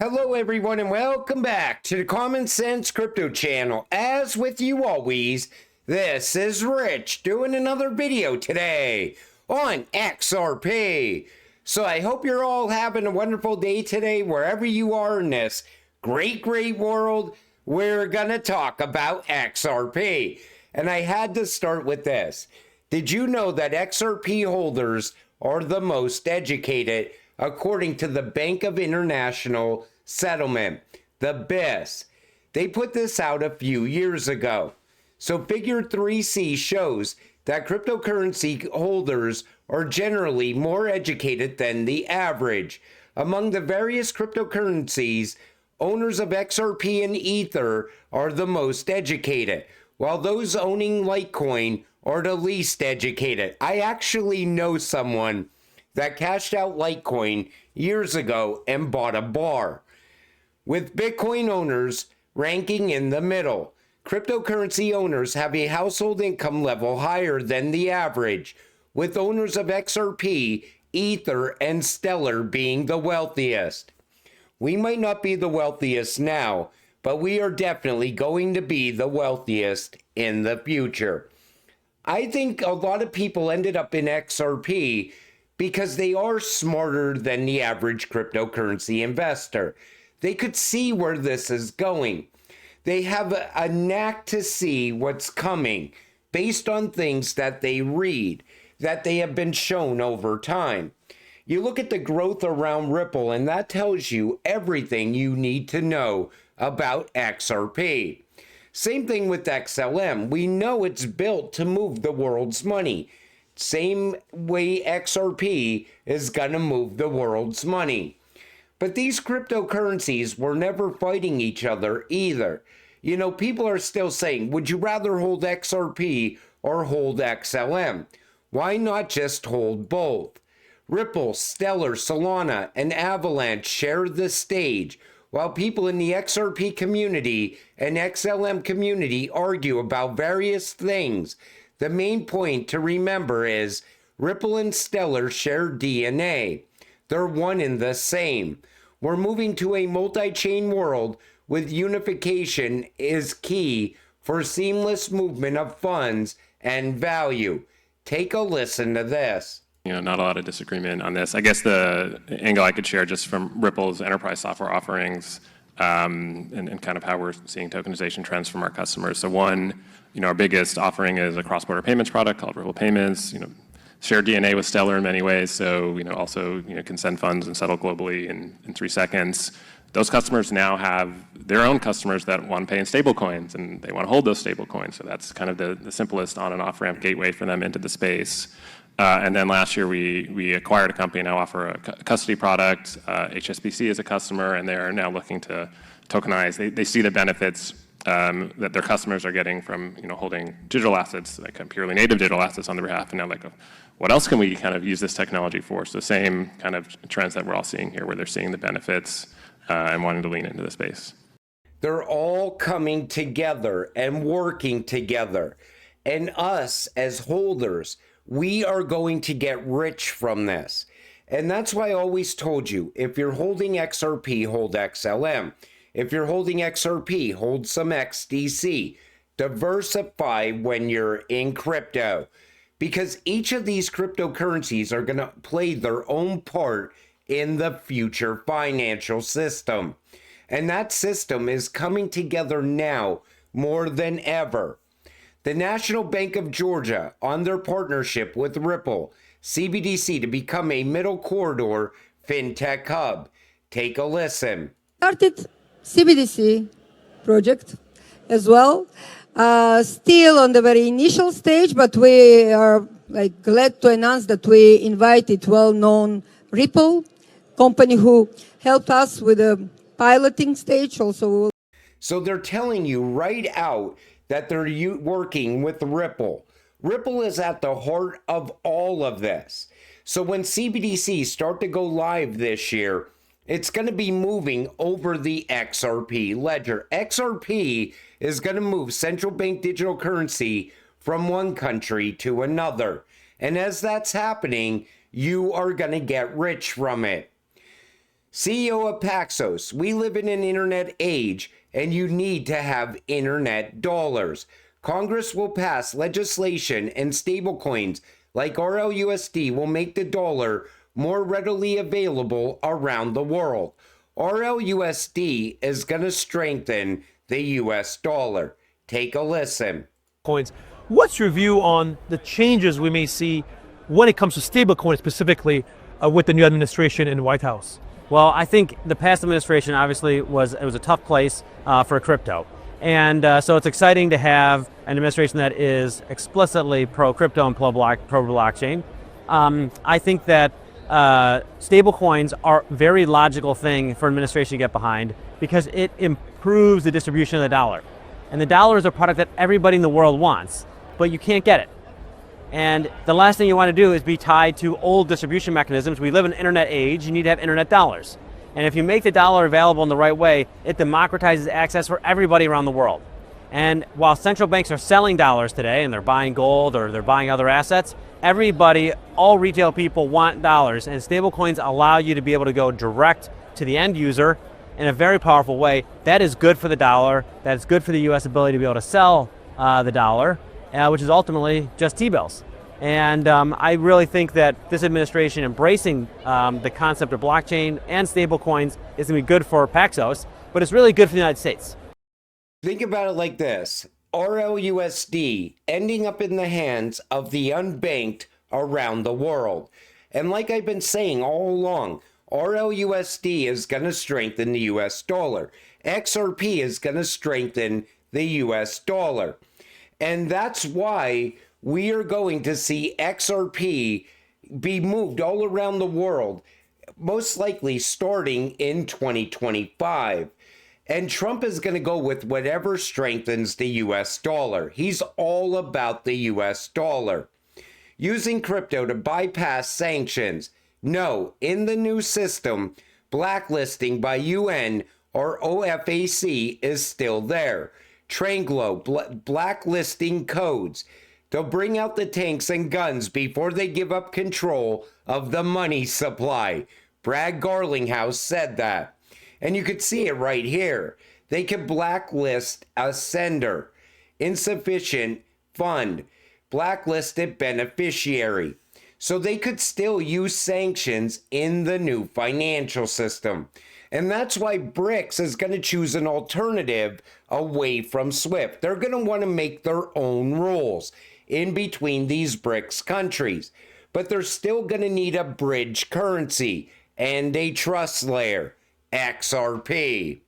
Hello everyone and welcome back to the Common Sense Crypto channel. As with you always, this is Rich doing another video today on XRP. So I hope you're all having a wonderful day today wherever you are in this great world. We're gonna talk about XRP. And I had to start with this. Did you know that XRP holders are the most educated according to the Bank of International Settlement, the BIS? They put this out a few years ago. So figure 3C shows that cryptocurrency holders are generally more educated than the average. Among the various cryptocurrencies, owners of XRP and Ether are the most educated, while those owning Litecoin are the least educated. I actually know someone that cashed out Litecoin years ago and bought a bar, with Bitcoin owners ranking in the middle. Cryptocurrency owners have a household income level higher than the average, with owners of XRP, Ether, and Stellar being the wealthiest. We might not be the wealthiest now, but we are definitely going to be the wealthiest in the future. I think a lot of people ended up in XRP because they are smarter than the average cryptocurrency investor. They could see where this is going. They have a knack to see what's coming based on things that they read, that they have been shown over time. You look at the growth around Ripple, and that tells you everything you need to know about XRP. Same thing with XLM. We know it's built to move the world's money. Same way XRP is gonna move the world's money. But these cryptocurrencies were never fighting each other either. You know, people are still saying, would you rather hold XRP or hold XLM? Why not just hold both? Ripple, Stellar, Solana, and Avalanche share the stage, while people in the XRP community and XLM community argue about various things. The main point to remember is Ripple and Stellar share DNA. They're one and the same. We're moving to a multi-chain world with unification is key for seamless movement of funds and value. Take a listen to this. Not a lot of disagreement on this. I guess the angle I could share just from Ripple's enterprise software offerings and kind of how we're seeing tokenization trends from our customers. So one, our biggest offering is a cross-border payments product called Ripple Payments. Share DNA with Stellar in many ways. So also can send funds and settle globally in 3 seconds. Those customers now have their own customers that want to pay in stablecoins, and they want to hold those stablecoins. So that's kind of the simplest on and off ramp gateway for them into the space. And then last year we acquired a company, now offer a custody product. HSBC is a customer, and they're now looking to tokenize. They see the benefits that their customers are getting from holding digital assets, like purely native digital assets on their behalf, and now like, what else can we kind of use this technology for? So same kind of trends that we're all seeing here, where they're seeing the benefits and wanting to lean into the space. They're all coming together and working together, and us as holders, we are going to get rich from this. And that's why I always told you, if you're holding XRP, hold XLM. If you're holding XRP, hold some XDC. Diversify when you're in crypto, because each of these cryptocurrencies are going to play their own part in the future financial system. And that system is coming together now more than ever. The National Bank of Georgia, on their partnership with Ripple, CBDC, to become a middle corridor fintech hub. Take a listen. Started CBDC project as well. Still on the very initial stage, but we are glad to announce that we invited well-known Ripple company who helped us with the piloting stage also. So they're telling you right out that they're working with Ripple. Ripple is at the heart of all of this. So when CBDCs start to go live this year, it's going to be moving over the XRP ledger. XRP is going to move central bank digital currency from one country to another. And as that's happening, you are going to get rich from it. CEO of Paxos, we live in an internet age and you need to have internet dollars. Congress will pass legislation and stablecoins like RLUSD will make the dollar more readily available around the world. RLUSD is going to strengthen the US dollar. Take a listen. Coins. What's your view on the changes we may see when it comes to stablecoins specifically with the new administration in the White House? Well, I think the past administration obviously was a tough place for crypto. And so it's exciting to have an administration that is explicitly pro-crypto and pro-blockchain. I think that stablecoins are a very logical thing for an administration to get behind because it improves the distribution of the dollar. And the dollar is a product that everybody in the world wants, but you can't get it. And the last thing you want to do is be tied to old distribution mechanisms. We live in an internet age, you need to have internet dollars. And if you make the dollar available in the right way, it democratizes access for everybody around the world. And while central banks are selling dollars today and they're buying gold or they're buying other assets, everybody, all retail people want dollars, and stablecoins allow you to be able to go direct to the end user in a very powerful way. That is good for the dollar. That is good for the U.S. ability to be able to sell the dollar, which is ultimately just T-bills. And I really think that this administration embracing the concept of blockchain and stablecoins is going to be good for Paxos, but it's really good for the United States. Think about it like this. RLUSD ending up in the hands of the unbanked around the world. And like I've been saying all along, RLUSD is going to strengthen the US dollar. XRP is going to strengthen the US dollar. And that's why we are going to see XRP be moved all around the world, most likely starting in 2025. And Trump is going to go with whatever strengthens the US dollar. He's all about the US dollar. Using crypto to bypass sanctions. No, in the new system, blacklisting by UN or OFAC is still there. Tranglo, blacklisting codes. They'll bring out the tanks and guns before they give up control of the money supply. Brad Garlinghouse said that. And you could see it right here. They could blacklist a sender, insufficient fund, blacklisted beneficiary. So they could still use sanctions in the new financial system. And that's why BRICS is going to choose an alternative away from SWIFT. They're going to want to make their own rules in between these BRICS countries. But they're still going to need a bridge currency and a trust layer, XRP.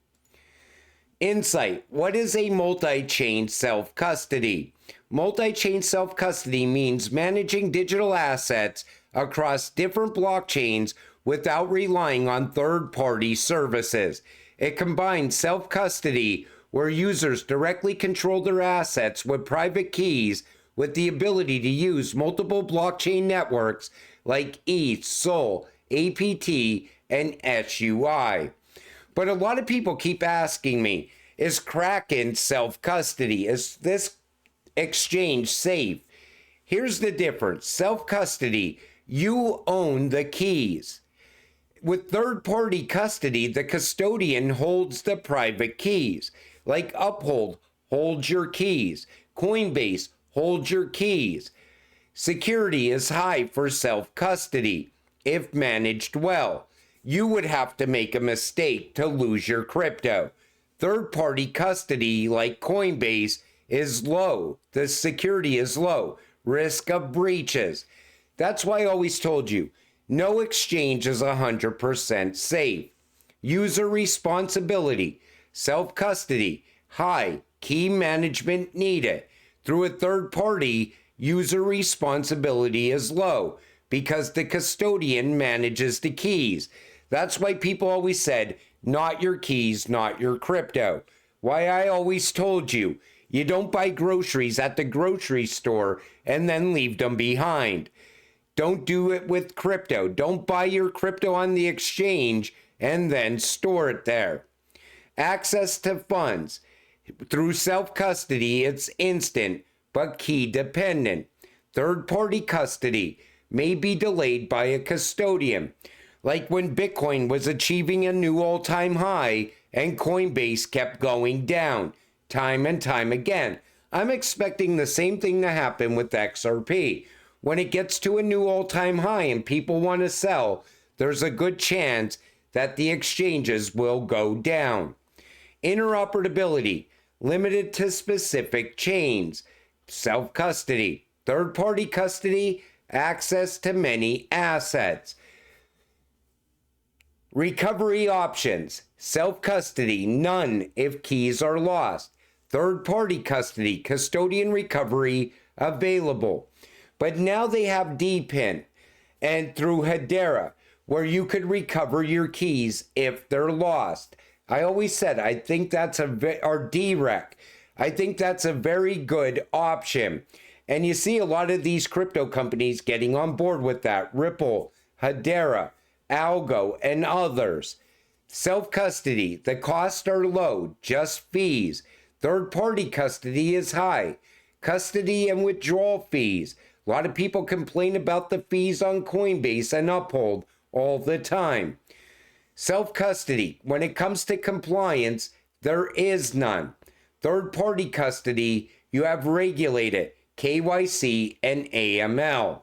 Insight. What is a multi-chain self-custody? Multi-chain self-custody means managing digital assets across different blockchains without relying on third-party services. It combines self-custody, where users directly control their assets with private keys, with the ability to use multiple blockchain networks like ETH, SOL, APT, and SUI. But a lot of people keep asking me, is Kraken self-custody? Is this exchange safe? Here's the difference. Self-custody, you own the keys. With third-party custody, the custodian holds the private keys. Like Uphold holds your keys. Coinbase holds your keys. Security is high for self-custody if managed well. You would have to make a mistake to lose your crypto. Third-party custody like Coinbase is low. The security is low. Risk of breaches. That's why I always told you, no exchange is 100% safe. User responsibility, self-custody, high, key management needed. Through a third party, user responsibility is low because the custodian manages the keys. That's why people always said, not your keys, not your crypto. Why I always told you, you don't buy groceries at the grocery store and then leave them behind. Don't do it with crypto. Don't buy your crypto on the exchange and then store it there. Access to funds. Through self-custody, it's instant, but key dependent. Third-party custody may be delayed by a custodian. like when Bitcoin was achieving a new all-time high and Coinbase kept going down time and time again. I'm expecting the same thing to happen with XRP. When it gets to a new all-time high and people want to sell, there's a good chance that the exchanges will go down. Interoperability, limited to specific chains. Self-custody, third-party custody, access to many assets. Recovery options, self-custody, none if keys are lost. Third-party custody, custodian recovery available. But now they have DPIN and through Hedera, where you could recover your keys if they're lost. I always said, I think that's or DREC. I think that's a very good option. And you see a lot of these crypto companies getting on board with that. Ripple, Hedera, Algo, and others. Self-custody, the costs are low, just fees. Third-party custody is high. Custody and withdrawal fees. A lot of people complain about the fees on Coinbase and Uphold all the time. Self-custody, when it comes to compliance, there is none. Third-party custody, you have regulated, KYC and AML.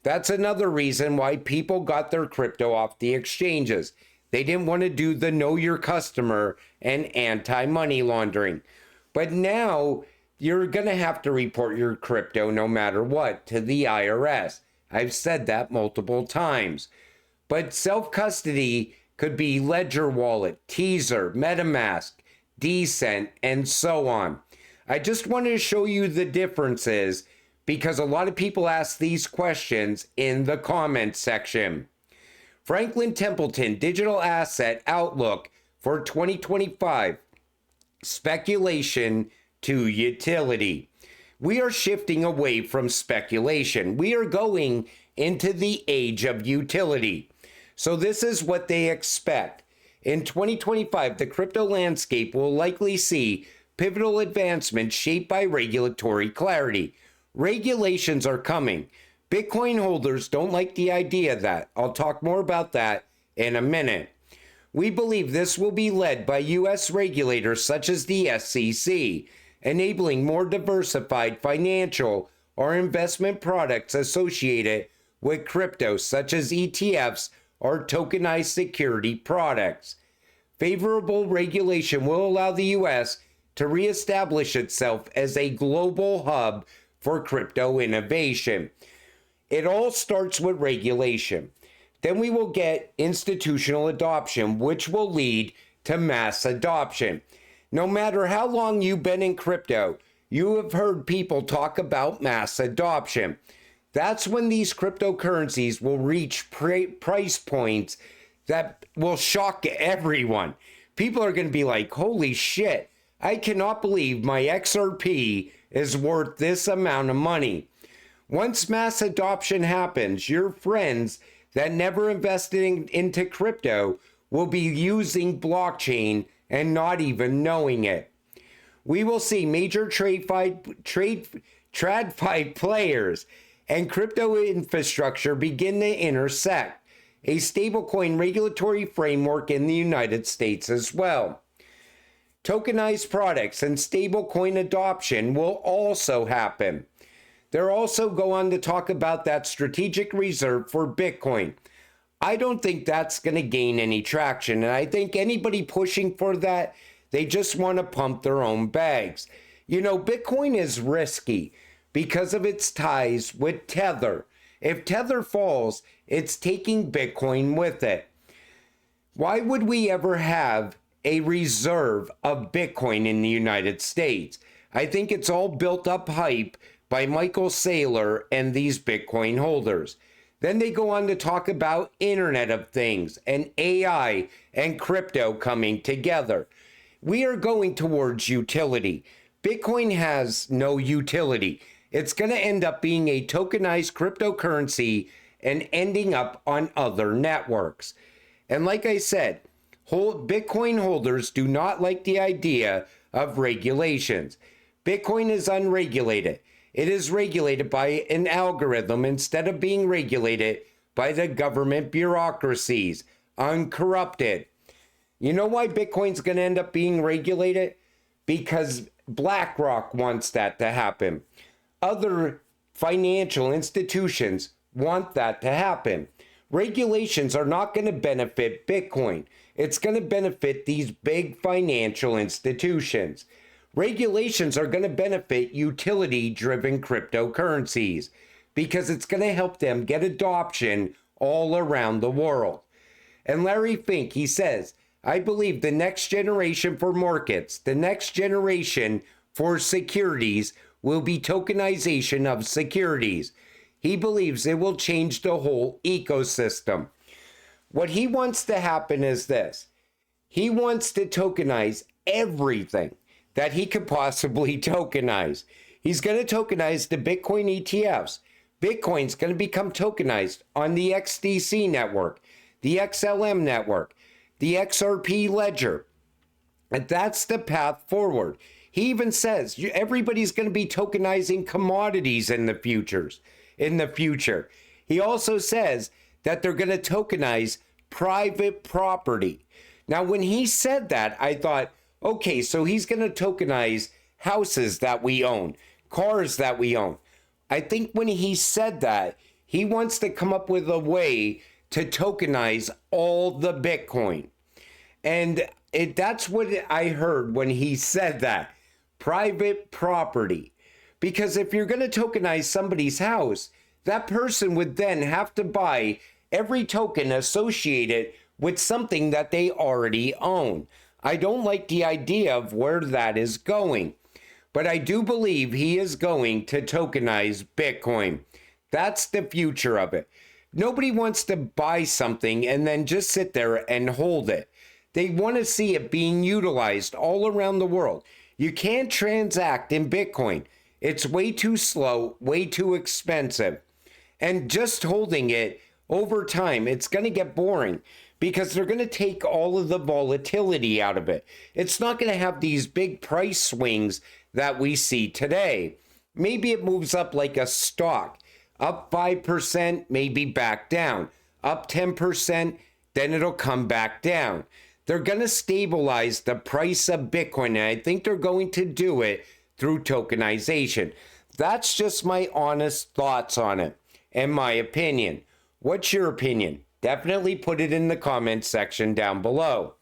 That's another reason why people got their crypto off the exchanges. They didn't want to do the know your customer and anti-money laundering. But now you're going to have to report your crypto no matter what to the IRS. I've said that multiple times. But self-custody could be Ledger Wallet, Teaser, MetaMask, Decent, and so on. I just wanted to show you the differences because a lot of people ask these questions in the comments section. Franklin Templeton Digital Asset Outlook for 2025. Speculation to utility. We are shifting away from speculation. We are going into the age of utility. So this is what they expect. In 2025, the crypto landscape will likely see pivotal advancements shaped by regulatory clarity. Regulations are coming. Bitcoin holders don't like the idea of that. I'll talk more about that in a minute. We believe this will be led by U.S. regulators such as the SEC, enabling more diversified financial or investment products associated with crypto, such as ETFs or tokenized security products. Favorable regulation will allow the U.S. to reestablish itself as a global hub for crypto innovation. It all starts with regulation. Then we will get institutional adoption, which will lead to mass adoption. No matter how long you've been in crypto, you have heard people talk about mass adoption. That's when these cryptocurrencies will reach price points that will shock everyone. People are going to be like, holy shit, I cannot believe my XRP is worth this amount of money. Once mass adoption happens, your friends that never invested into crypto will be using blockchain and not even knowing it. We will see major TradFi players and crypto infrastructure begin to intersect, a stablecoin regulatory framework in the United States as well. Tokenized products and stablecoin adoption will also happen. They'll also go on to talk about that strategic reserve for Bitcoin. I don't think that's going to gain any traction, and I think anybody pushing for that, they just want to pump their own bags. You know, Bitcoin is risky because of its ties with Tether. If Tether falls, it's taking Bitcoin with it. Why would we ever have a reserve of Bitcoin in the United States? I think it's all built up hype by Michael Saylor and these Bitcoin holders. Then they go on to talk about Internet of Things and AI and crypto coming together. We are going towards utility. Bitcoin has no utility. It's going to end up being a tokenized cryptocurrency and ending up on other networks. And like I said, Bitcoin holders do not like the idea of regulations. Bitcoin is unregulated. It is regulated by an algorithm instead of being regulated by the government bureaucracies, uncorrupted. You know why Bitcoin's going to end up being regulated? Because BlackRock wants that to happen. Other financial institutions want that to happen. Regulations are not going to benefit Bitcoin. It's going to benefit these big financial institutions. Regulations are going to benefit utility-driven cryptocurrencies because it's going to help them get adoption all around the world. And Larry Fink, he says, I believe the next generation for markets, the next generation for securities will be tokenization of securities. He believes it will change the whole ecosystem. What he wants to happen is this. He wants to tokenize everything that he could possibly tokenize. He's going to tokenize the Bitcoin ETFs. Bitcoin's going to become tokenized on the XDC network, the XLM network, the XRP ledger. And that's the path forward. He even says everybody's going to be tokenizing commodities in the future. He also says that they're going to tokenize private property. Now, when he said that, I thought, okay, so he's going to tokenize houses that we own, cars that we own. I think when he said that, he wants to come up with a way to tokenize all the Bitcoin. And that's what I heard when he said that, private property. Because if you're going to tokenize somebody's house, that person would then have to buy every token associated with something that they already own. I don't like the idea of where that is going, but I do believe he is going to tokenize Bitcoin. That's the future of it. Nobody wants to buy something and then just sit there and hold it. They want to see it being utilized all around the world. You can't transact in Bitcoin. It's way too slow, way too expensive. And just holding it over time, it's going to get boring because they're going to take all of the volatility out of it. It's not going to have these big price swings that we see today. Maybe it moves up like a stock, up 5%, maybe back down, up 10%, then it'll come back down. They're going to stabilize the price of Bitcoin, and I think they're going to do it through tokenization. That's just my honest thoughts on it and my opinion. What's your opinion? Definitely put it in the comments section down below.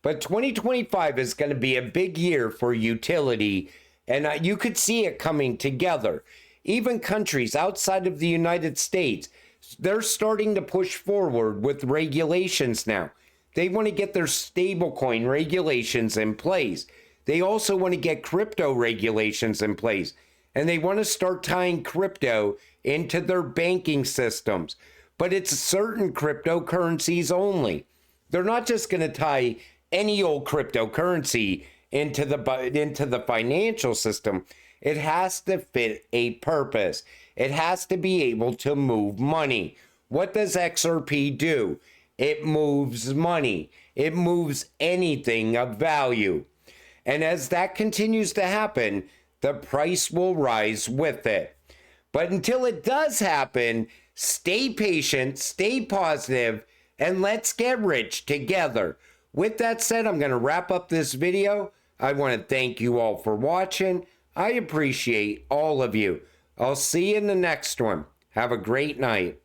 But 2025 is going to be a big year for utility, and you could see it coming together. Even countries outside of the United States, they're starting to push forward with regulations now. They want to get their stablecoin regulations in place. They also want to get crypto regulations in place. And they want to start tying crypto into their banking systems. But it's certain cryptocurrencies only. They're not just going to tie any old cryptocurrency into the financial system. It has to fit a purpose. It has to be able to move money. What does XRP do? It moves money. It moves anything of value. And as that continues to happen, the price will rise with it. But until it does happen, stay patient, stay positive, and let's get rich together. With that said, I'm going to wrap up this video. I want to thank you all for watching. I appreciate all of you. I'll see you in the next one. Have a great night.